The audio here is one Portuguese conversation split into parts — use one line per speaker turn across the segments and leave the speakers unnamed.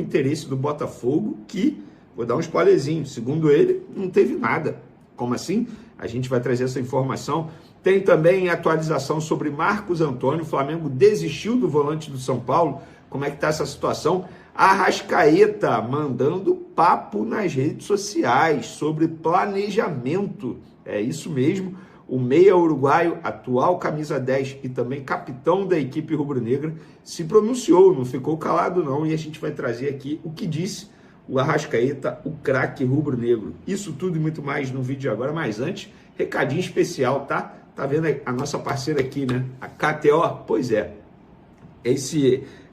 interesse do Botafogo, que, vou dar um spoilerzinho, segundo ele, não teve nada. Como assim? A gente vai trazer essa informação. Tem também atualização sobre Marcos Antônio. O Flamengo desistiu do volante do São Paulo. Como é que está essa situação? Arrascaeta mandando papo nas redes sociais sobre planejamento. É isso mesmo. O meia uruguaio, atual camisa 10 e também capitão da equipe rubro-negra, se pronunciou, não ficou calado não, e a gente vai trazer aqui o que disse o Arrascaeta, o craque rubro-negro. Isso tudo e muito mais no vídeo de agora, mas antes, recadinho especial, tá? Tá vendo a nossa parceira aqui, né? A KTO? Pois é.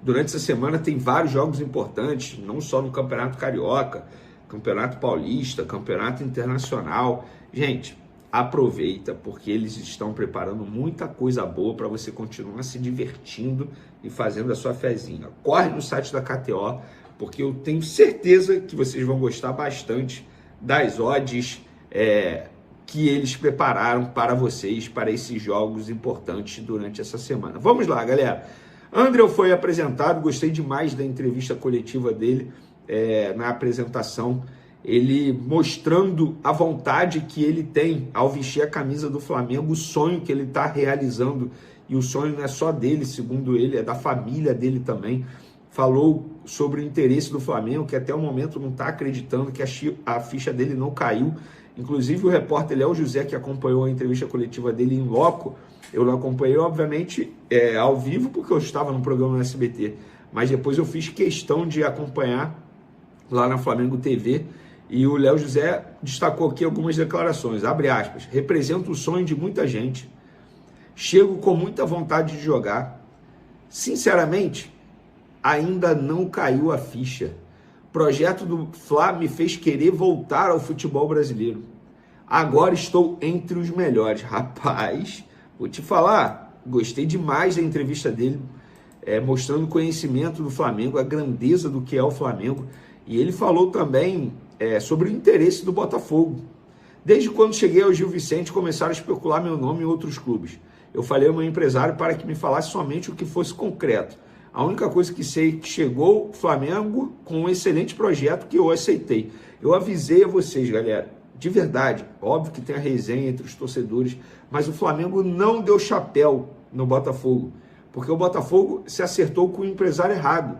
Durante essa semana tem vários jogos importantes, não só no Campeonato Carioca, Campeonato Paulista, Campeonato Internacional. Gente, aproveita, porque eles estão preparando muita coisa boa para você continuar se divertindo e fazendo a sua fezinha. Corre no site da KTO, porque eu tenho certeza que vocês vão gostar bastante das odds que eles prepararam para vocês, para esses jogos importantes durante essa semana. Vamos lá, galera. André foi apresentado, gostei demais da entrevista coletiva dele na apresentação, ele mostrando a vontade que ele tem ao vestir a camisa do Flamengo, o sonho que ele está realizando, e o sonho não é só dele, segundo ele, é da família dele também. Falou sobre o interesse do Flamengo, que até o momento não está acreditando, que a ficha dele não caiu. Inclusive o repórter Léo José, que acompanhou a entrevista coletiva dele em loco, eu não acompanhei, obviamente, ao vivo, porque eu estava no programa no SBT, mas depois eu fiz questão de acompanhar lá na Flamengo TV, e o Léo José destacou aqui algumas declarações, abre aspas, representa o sonho de muita gente, chego com muita vontade de jogar, sinceramente, ainda não caiu a ficha, projeto do Fla me fez querer voltar ao futebol brasileiro, agora estou entre os melhores. Rapaz, vou te falar, gostei demais da entrevista dele, mostrando o conhecimento do Flamengo, a grandeza do que é o Flamengo, e ele falou também sobre o interesse do Botafogo. Desde quando cheguei ao Gil Vicente, começaram a especular meu nome em outros clubes. Eu falei ao meu empresário para que me falasse somente o que fosse concreto. A única coisa que sei é que chegou o Flamengo com um excelente projeto que eu aceitei. Eu avisei a vocês, galera, de verdade, óbvio que tem a resenha entre os torcedores, mas o Flamengo não deu chapéu no Botafogo, porque o Botafogo se acertou com o empresário errado.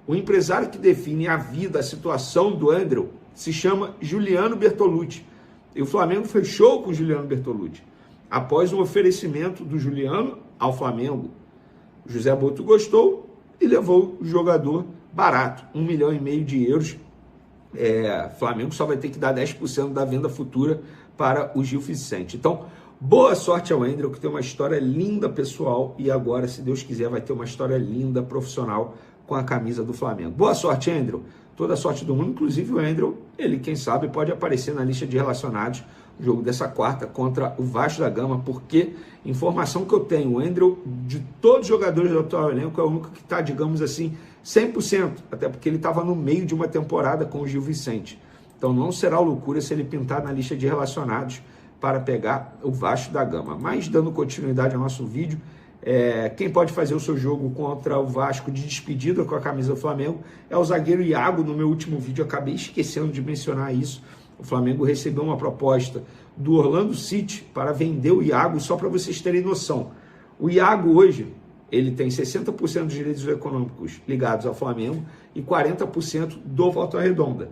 O empresário que define a vida, a situação do André, se chama Juliano Bertolucci. E o Flamengo fechou com o Juliano Bertolucci. Após um oferecimento do Juliano ao Flamengo, o José Boto gostou e levou o jogador barato, 1,5 milhão de euros. Flamengo só vai ter que dar 10% da venda futura para o Gil Vicente. Então, boa sorte ao André, que tem uma história linda pessoal e agora, se Deus quiser, vai ter uma história linda profissional com a camisa do Flamengo. Boa sorte, André. Toda a sorte do mundo, inclusive o André, ele, quem sabe, pode aparecer na lista de relacionados no jogo dessa quarta contra o Vasco da Gama, porque, informação que eu tenho, o André, de todos os jogadores do atual elenco, é o único que está, digamos assim, 100%, até porque ele estava no meio de uma temporada com o Gil Vicente. Então não será loucura se ele pintar na lista de relacionados para pegar o Vasco da Gama. Mas, dando continuidade ao nosso vídeo, quem pode fazer o seu jogo contra o Vasco de despedida com a camisa do Flamengo é o zagueiro Iago. No meu último vídeo eu acabei esquecendo de mencionar isso. O Flamengo recebeu uma proposta do Orlando City para vender o Iago, só para vocês terem noção. O Iago hoje, ele tem 60% dos direitos econômicos ligados ao Flamengo e 40% do Volta Redonda.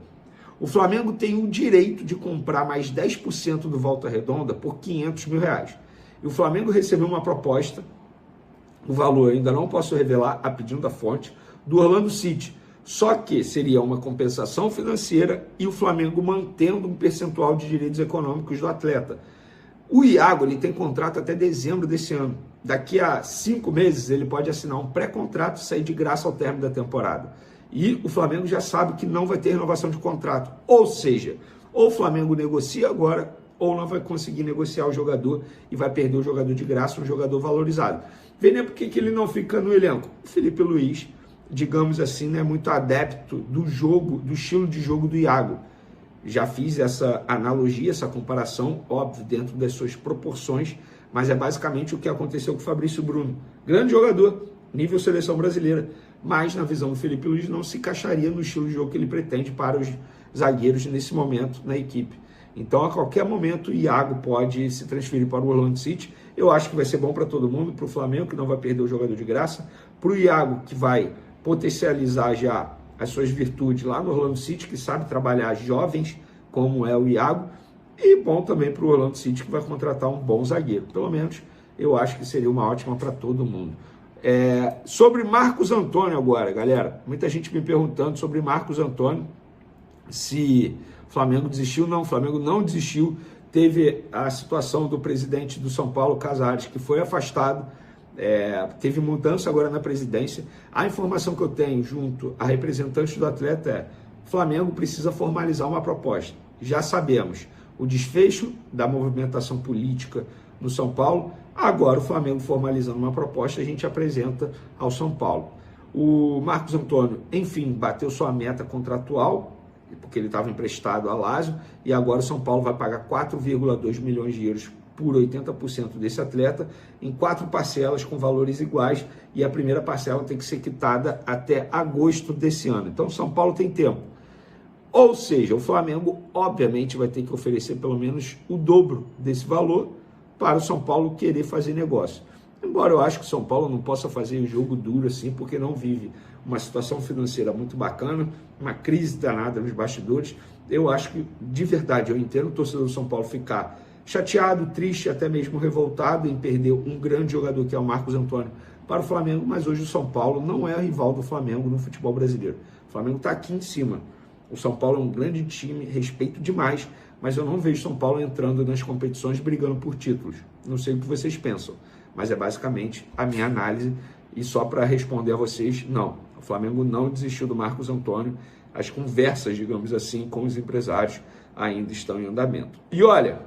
O Flamengo tem o direito de comprar mais 10% do Volta Redonda por R$500 mil. E o Flamengo recebeu uma proposta, o valor ainda não posso revelar, a pedido da fonte, do Orlando City. Só que seria uma compensação financeira e o Flamengo mantendo um percentual de direitos econômicos do atleta. O Iago, ele tem contrato até dezembro desse ano. Daqui a 5 meses ele pode assinar um pré-contrato e sair de graça ao término da temporada. E o Flamengo já sabe que não vai ter renovação de contrato. Ou seja, ou o Flamengo negocia agora, ou não vai conseguir negociar o jogador e vai perder o jogador de graça, um jogador valorizado. Vê por que ele não fica no elenco. O Felipe Luiz, digamos assim, não é muito adepto do jogo, do estilo de jogo do Iago. Já fiz essa analogia, essa comparação, óbvio, dentro das suas proporções, mas é basicamente o que aconteceu com o Fabrício Bruno. Grande jogador, nível seleção brasileira, mas na visão do Felipe Luiz não se encaixaria no estilo de jogo que ele pretende para os zagueiros nesse momento na equipe. Então, a qualquer momento, o Iago pode se transferir para o Orlando City. Eu acho que vai ser bom para todo mundo, para o Flamengo, que não vai perder o jogador de graça, para o Iago, que vai potencializar já as suas virtudes lá no Orlando City, que sabe trabalhar jovens, como é o Iago, e bom também para o Orlando City, que vai contratar um bom zagueiro. Pelo menos, eu acho que seria uma ótima para todo mundo. Sobre Marcos Antônio agora, galera, muita gente me perguntando sobre Marcos Antônio, se o Flamengo desistiu. Não, o Flamengo não desistiu. Teve a situação do presidente do São Paulo, Casares, que foi afastado, teve mudança agora na presidência. A informação que eu tenho junto a representantes do atleta é: o Flamengo precisa formalizar uma proposta. Já sabemos o desfecho da movimentação política no São Paulo. Agora o Flamengo formalizando uma proposta, a gente apresenta ao São Paulo. O Marcos Antônio, enfim, bateu sua meta contratual, porque ele estava emprestado a Lazio, e agora o São Paulo vai pagar 4,2 milhões de euros por 80% desse atleta, em 4 parcelas com valores iguais, e a primeira parcela tem que ser quitada até agosto desse ano. Então o São Paulo tem tempo. Ou seja, o Flamengo obviamente vai ter que oferecer pelo menos o dobro desse valor para o São Paulo querer fazer negócio. Embora eu acho que o São Paulo não possa fazer o jogo duro assim, porque não vive uma situação financeira muito bacana, uma crise danada nos bastidores. Eu acho que, de verdade, eu entendo o torcedor do São Paulo ficar chateado, triste, até mesmo revoltado em perder um grande jogador, que é o Marcos Antônio, para o Flamengo, mas hoje o São Paulo não é rival do Flamengo no futebol brasileiro. O Flamengo está aqui em cima. O São Paulo é um grande time, respeito demais, mas eu não vejo São Paulo entrando nas competições brigando por títulos. Não sei o que vocês pensam, mas é basicamente a minha análise. E só para responder a vocês, não. O Flamengo não desistiu do Marcos Antônio. As conversas, digamos assim, com os empresários ainda estão em andamento. E olha,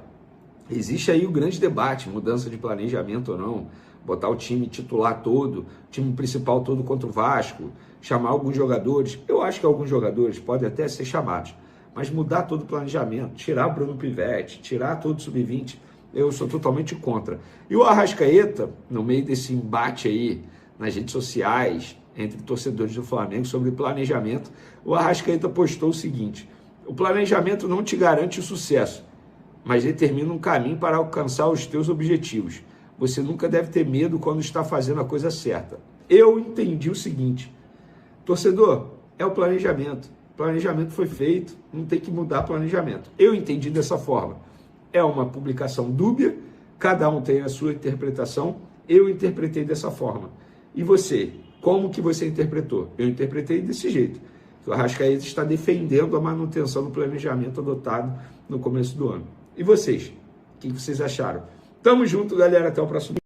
existe aí o grande debate, mudança de planejamento ou não, botar o time titular todo, o time principal todo contra o Vasco, chamar alguns jogadores. Eu acho que alguns jogadores podem até ser chamados, mas mudar todo o planejamento, tirar o Bruno Pivetti, tirar todo o Sub-20, eu sou totalmente contra. E o Arrascaeta, no meio desse embate aí nas redes sociais, entre torcedores do Flamengo sobre planejamento, o Arrascaeta postou o seguinte: o planejamento não te garante o sucesso, mas determina um caminho para alcançar os teus objetivos. Você nunca deve ter medo quando está fazendo a coisa certa. Eu entendi o seguinte: torcedor, é o planejamento. O planejamento foi feito, não tem que mudar planejamento. Eu entendi dessa forma. É uma publicação dúbia, cada um tem a sua interpretação, eu interpretei dessa forma. E você, como que você interpretou? Eu interpretei desse jeito. O Arrascaeta está defendendo a manutenção do planejamento adotado no começo do ano. E vocês? O que vocês acharam? Tamo junto, galera. Até o próximo.